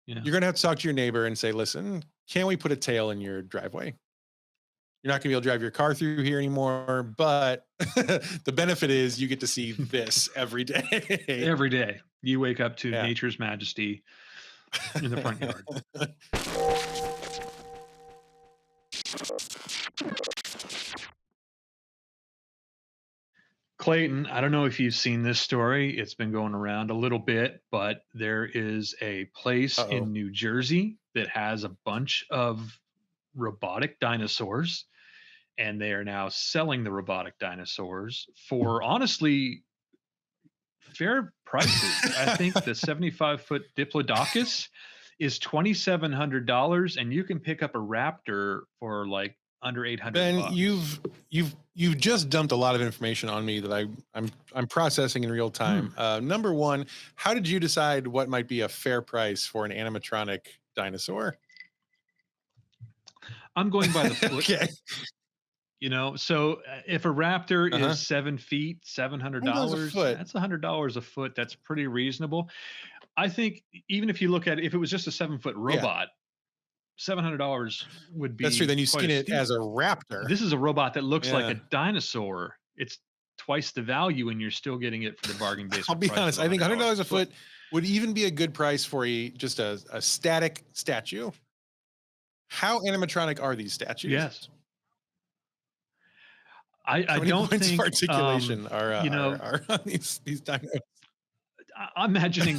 Yeah. You're gonna have to talk to your neighbor and say, "Listen, can we put a tail in your driveway? You're not gonna be able to drive your car through here anymore, but the benefit is you get to see this every day." Every day you wake up to Yeah. nature's majesty in the front yard. Clayton, I don't know if you've seen this story. It's been going around a little bit, but there is a place Uh-oh. in New Jersey that has a bunch of robotic dinosaurs, and they are now selling the robotic dinosaurs for honestly fair prices. I think the 75-foot Diplodocus is $2,700, and you can pick up a Raptor for like under 800 Ben, bucks. you've just dumped a lot of information on me that I'm processing in real time. Hmm. Number one, how did you decide what might be a fair price for an animatronic dinosaur? I'm going by the foot. Okay. So if a Raptor is Uh-huh. 7 feet, seven hundred $100 a dollars, foot. that's $100 a foot. That's pretty reasonable. I think even if you look at it, if it was just a 7 foot Yeah, robot, $700 would that's true. be Then you quite a skin it steal. as a raptor. This is a robot that looks like a Yeah. dinosaur. It's twice the value, and you're still getting it for the bargain I'll basement be price of honest. I think $100 $100 a a foot. foot would even be a good price for just a static statue. How animatronic are these statues? Yes, I How many don't points of think. articulation are You know, are on these dinos? I'm imagining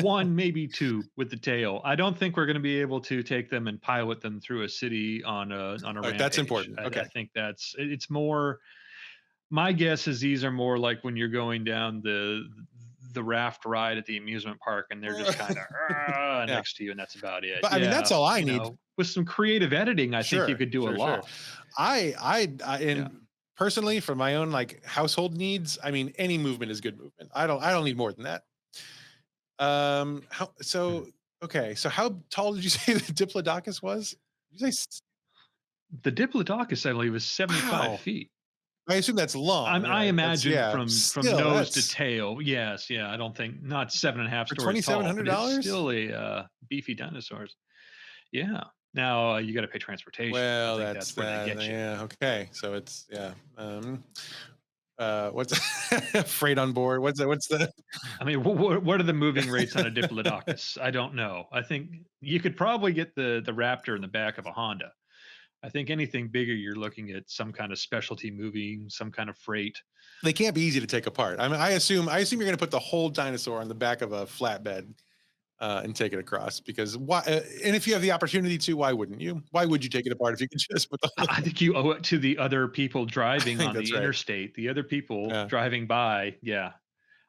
one, maybe two with the tail. I don't think we're going to be able to take them and pilot them through a city on a All right, that's rampage. important. I Okay. think it's more. My guess is these are more like when you're going down the raft ride at the amusement park, and they're just kind of Yeah. next to you, and that's about it. But I mean, that's Yeah, all I need. with some creative editing, I think you Sure, could do a sure, sure. lot. And Yeah. personally, for my own like household needs, I mean, any movement is good movement. I don't need more than that. How Mhm. so? Okay, so how tall did you say the Diplodocus was? Did you say The Diplodocus, I believe, is 75 wow? feet. I assume that's long, I right? That's imagine yeah. from Still, nose to that's tail. Yes, yeah. I don't think not seven and a half for stories twenty seven tall, hundred but it's dollars. still a beefy dinosaurs. Yeah. Now you got to pay transportation. I Well, think that's that's where they that. get you. Yeah. Okay. So it's yeah. What's freight on board? What's the I mean, what are the moving rates on a Diplodocus? I don't know. I think you could probably get the Raptor in the back of a Honda. I think anything bigger, you're looking at some kind of specialty moving, some kind of freight. they can't be easy to take apart. I mean, I assume you're going to put the whole dinosaur on the back of a flatbed and take it across because why? And if you have the opportunity to, why wouldn't you? Why would you take it apart if you could just put the whole? I think you owe it to the other people I driving think on that's the right. interstate, the other people Yeah. driving by. Yeah.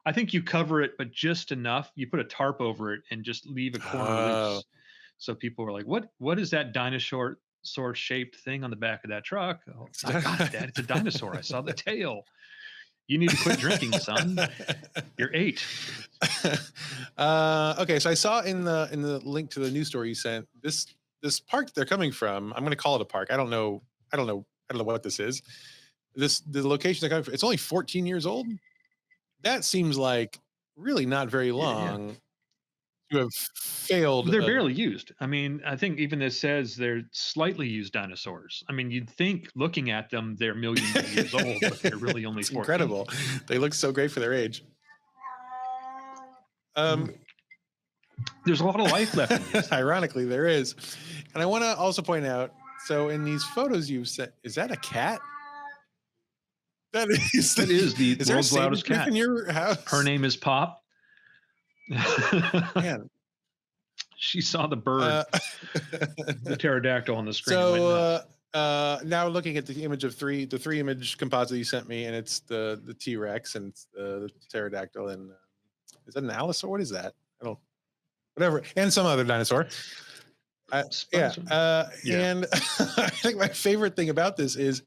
I think you cover it, but just enough. You put a tarp over it and just leave a corner Oh, loose. So people are like, what is that dinosaur shaped thing on the back of that truck? Oh, I got it, Dad. It's a dinosaur. I saw the tail. You need to quit drinking, son. You're 8. okay, so I saw in the link to the news story you sent this park that they're coming from. I'm going to call it a park. I don't know. I don't know. I don't know what this is. The location they're coming from. It's only 14 years old. That seems like really not very Yeah, yeah. long to have failed. They're barely used. I mean, I think even this says they're slightly used dinosaurs. I mean, you'd think looking at them, they're millions of years old, but they're really only It's 14. incredible. They look so great for their age. Mm. Um, There's a lot of life left in these things. ironically, there is, and I want to also point out. So in these photos you sent, is that a cat? That is. That is the Is there a world's saber loudest tooth cat. in your Her house? name is Pop. Man. She saw the bird, Uh, the pterodactyl on the screen and went so nuts. now looking at the image of the three image composite you sent me, and it's the T Rex and it's the pterodactyl, and is that an allosaur? What is that? I don't. Whatever, and some other dinosaur. Yeah, Spinosauр? Yeah. and I think my favorite thing about this is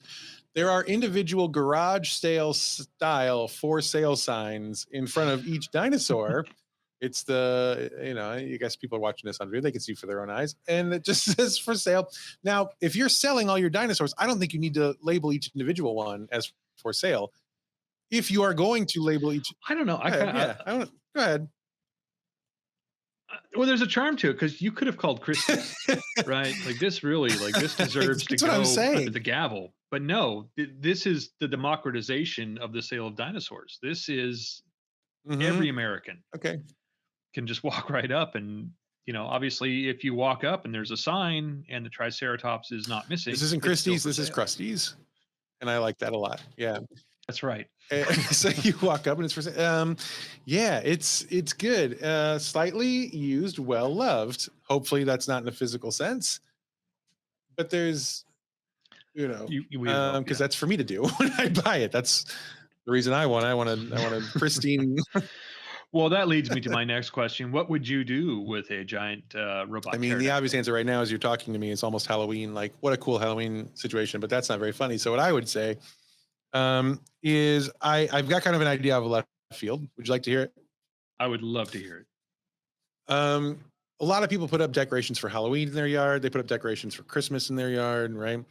there are individual garage sale style for sale signs in front of each dinosaur. It's I guess people are watching this on video, they can see for their own eyes, and it just says for sale. Now, if you're selling all your dinosaurs, I don't think you need to label each individual one as for sale. If you are going to label each, I don't know. go ahead, yeah, I don't. Go ahead. Well, there's a charm to it because you could have called Christie's, right? Like this really, like this deserves to That's what I'm go under saying. the gavel. But no, this is the democratization of the sale of dinosaurs. This is Hmm. every American Okay. can just walk right up and obviously if you walk up and there's a sign and the triceratops is not This missing, isn't it's still Christie's. for This is sale. Krusty's, and I like that a lot. Yeah. That's right. So you walk up and it's for yeah, it's good. Slightly used, well loved. Hopefully that's not in a physical sense, but there's We would hope, because yeah. that's for me to do when I buy it. That's the reason I want a pristine. Well, that leads me to my next question. What would you do with a giant I robot mean, the obvious pterodactyl? answer right now as you're talking to me is almost Halloween. Like, what a cool Halloween situation, but that's not very funny. So what I would say is I've got kind of an idea of a left field. Would you like to hear it? I would love to hear it. Um, a lot of people put up decorations for Halloween in their yard. They put up decorations for Christmas in their yard, right?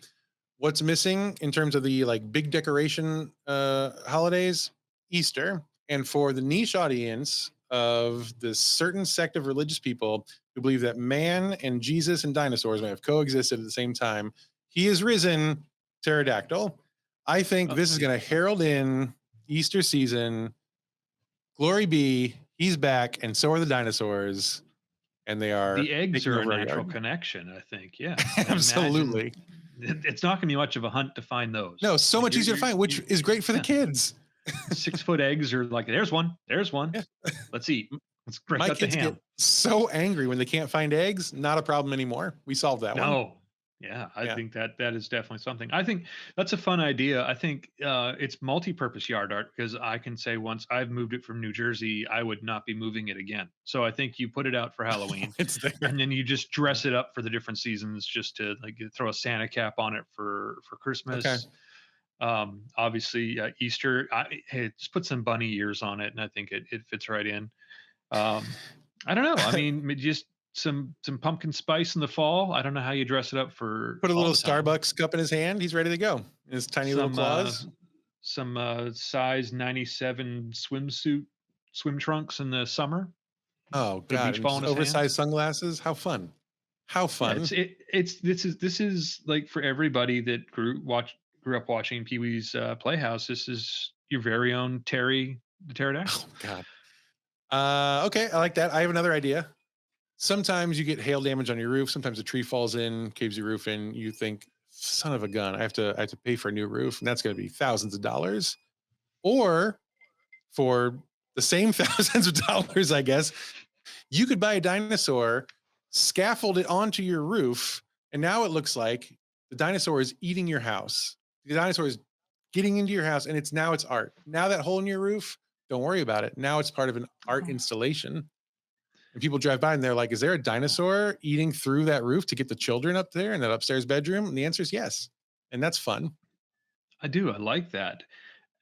What's missing in terms of the like big decoration holidays? Easter. And for the niche audience of this certain sect of religious people who believe that man and Jesus and dinosaurs may have coexisted at the same time, he is risen, pterodactyl. I think this is Yeah. going to herald in Easter season. Glory be, he's back, and so are the dinosaurs, and they are The eggs taking are a over our natural yard. connection, I think. Yeah. And imagine Absolutely. it's not going to be much of a hunt to find those. No, so Like much easier to find, which is great for the yeah, kids. 6 foot eggs are like, there's one. Yeah. Let's eat. Let's break My out the kids get ham. so angry when they can't find eggs. Not a problem anymore. We solved that one. No. Yeah, I Yeah. think that is definitely something. I think that's a fun idea. I think it's multi-purpose yard art because I can say once I've moved it from New Jersey, I would not be moving it again. So I think you put it out for Halloween, It's there. and then you just dress it up for the different seasons, just to like throw a Santa cap on it for Okay. Christmas. Obviously Easter. Hey, just put some bunny ears on it, and I think it fits right in. Um, I don't know. I mean, just some pumpkin spice in the fall. I don't know how you dress it up for Put a all little the time. Starbucks cup in his hand. He's ready to go. In his tiny little Some uh, claws. some size 97 swimsuit swim trunks in the summer. Oh Put a God. beach And ball in just his hand. oversized sunglasses. How fun. How Yeah, fun. it's this is like for everybody that grew up watching Pee Wee's Playhouse. This is your very own Terry the pterodactyl. Oh God. Okay, I like that. I have another idea. Sometimes you get hail damage on your roof. Sometimes a tree falls in, caves your roof in. You think, son of a gun, I have to pay for a new roof, and that's going to be thousands of dollars. Or for the same thousands of dollars, I guess, you could buy a dinosaur, scaffold it onto your roof, and now it looks like the dinosaur is eating your house. The dinosaur is getting into your house, and it's art. Now that hole in your roof, don't worry about it. Now it's part of an art installation. And people drive by and they're like, is there a dinosaur eating through that roof to get the children up there in that upstairs bedroom? And the answer is yes. And that's fun. I do. I like that.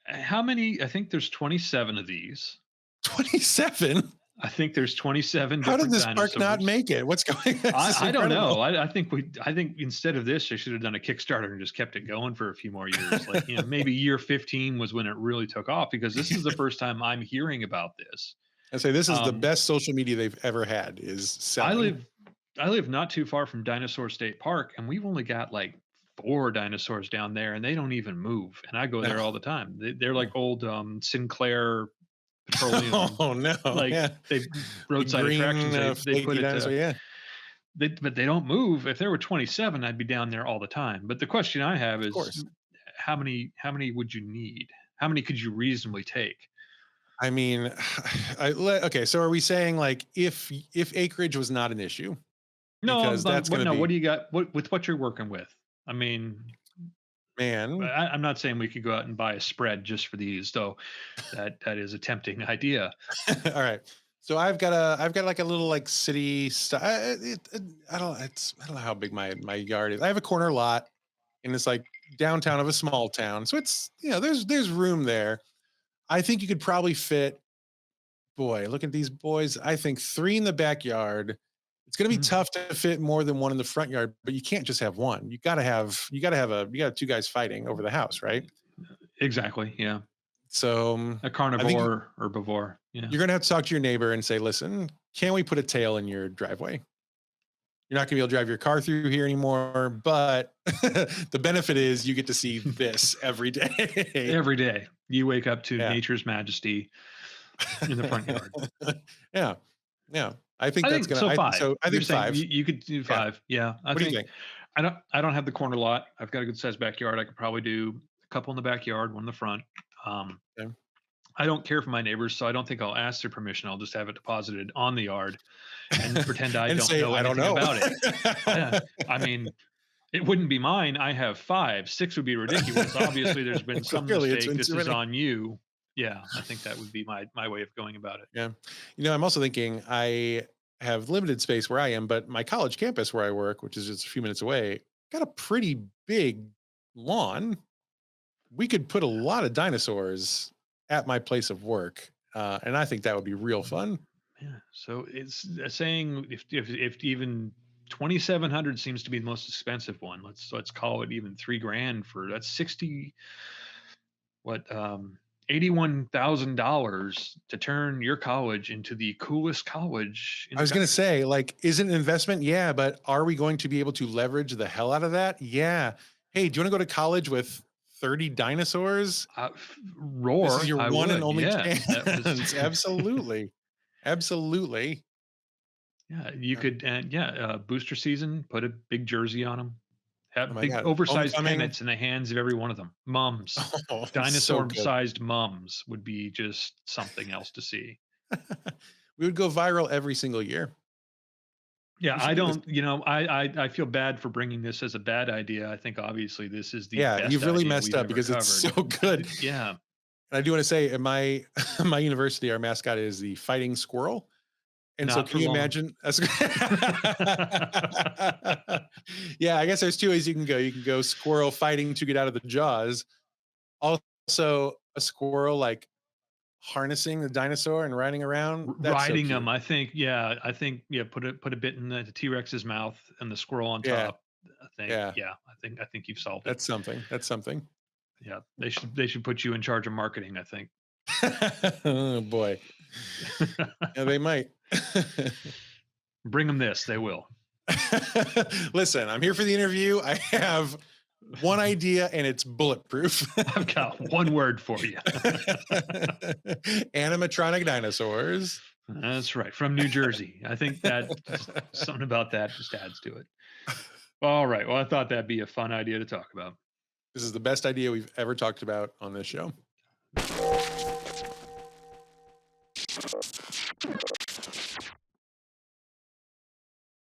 How many? I think there's 27 of these. 27? I think there's 27 How did different this park not dinosaurs. make it? What's going on? This is I don't know. incredible. I think instead of this, they should have done a Kickstarter and just kept it going for a few more years. Like, maybe year 15 was when it really took off because this is the first time I'm hearing about this. I say this is the Um, best social media they've ever had is I selling. live I live not too far from Dinosaur State Park, and we've only got like 4 dinosaurs down there, and they don't even move. And I go there No. all the time. They're like old Sinclair petroleum, Oh no. like Yeah. they The roadside attractions. green They put flaky it dinosaur. to Yeah. but they don't move. If there were 27, I'd be down there all the time. But the question I have Of is course. how many would you need? How many could you reasonably take? I mean, okay. So are we saying like if acreage was not an issue, No, because that's going to no. What be do you got? What with what you're working with? I mean, man. I'm not saying we could go out and buy a spread just for these, though. That is a tempting idea. All right. So I've got like a little like city style. I don't know how big my yard is. I have a corner lot, and it's like downtown of a small town. So it's there's room there. I think you could probably fit. Boy, look at these boys. I think 3 in the backyard. It's going to be Mhm. tough to fit more than 1 in the front yard, but you can't just have 1. You got 2 guys fighting over the house, right? Exactly. Yeah, So a I think carnivore, herbivore. Yeah. you're going to have to talk to your neighbor and say, listen, can we put a tail in your driveway? You're not gonna be able to drive your car through here anymore, but the benefit is you get to see this every day. Every day you wake up to Yeah. nature's majesty in the front yard. Yeah. Yeah. I think I that's think gonna so. I Five. so I You're think saying 5. you could do Yeah. 5. Yeah, I What do you think think? I don't have the corner lot. I've got a good sized backyard. I could probably do a couple in the backyard, one in the front. Um, Yeah. I don't care for my neighbors, so I don't think I'll ask their permission. I'll just have it deposited on the yard and pretend I And don't say, know "I don't anything know." about it. Yeah, I mean, it wouldn't be mine. I have 5. 6 would be ridiculous. Obviously, there's been some Clearly, it's mistake. been This too is many. on you. Yeah, I think that would be my way of going about it. Yeah. I'm also thinking I have limited space where I am, but my college campus where I work, which is just a few minutes away, got a pretty big lawn. We could put a lot of dinosaurs at my place of work. And I think that would be real fun. Yeah. So it's saying if even 2,700 seems to be the most expensive one. Let's call it even 3 grand for that's 60 what $81,000 to turn your college into the coolest college in I the was going to country. say, like, is it an investment? Yeah. But are we going to be able to leverage the hell out of that? Yeah. Hey, do you want to go to college with 30 dinosaurs? This is Roar, your I one and would. only Yeah, that was. chance. Absolutely. Absolutely. Yeah, you could, and yeah, booster season. Put a big jersey on them. Oh Have my big God. oversized Homecoming. pennants in the hands of every one of them. Mums, Oh, it's so good. dinosaur-sized mums would be just something else to see. We would go viral every single year. Yeah, We I should do this. don't. I feel bad for bringing this as a bad idea. I think obviously this is the Yeah, best you've really idea messed we've up ever because it's covered. so good. Yeah, And I do want to say, at my my university, our mascot is the fighting squirrel. And so, not can for you long. imagine? Yeah, I guess there's two ways you can go. You can go squirrel fighting to get out of the jaws. Also, a squirrel like harnessing the dinosaur and riding around. That's so Riding cute. them, I think. Yeah, I think. Yeah, put a bit in the T Rex's mouth and the squirrel on Yeah, top. I think. yeah, Yeah, I think you've solved it. that's something. That's something. Yeah, they should put you in charge of marketing. I think. Oh boy, yeah, they might. Bring them this, they will. Listen, I'm here for the interview. I have one idea, and it's bulletproof. I've got one word for you. Animatronic dinosaurs. That's right, from New Jersey. I think that something about that just adds to it. All right. Well, I thought that'd be a fun idea to talk about. This is the best idea we've ever talked about on this show.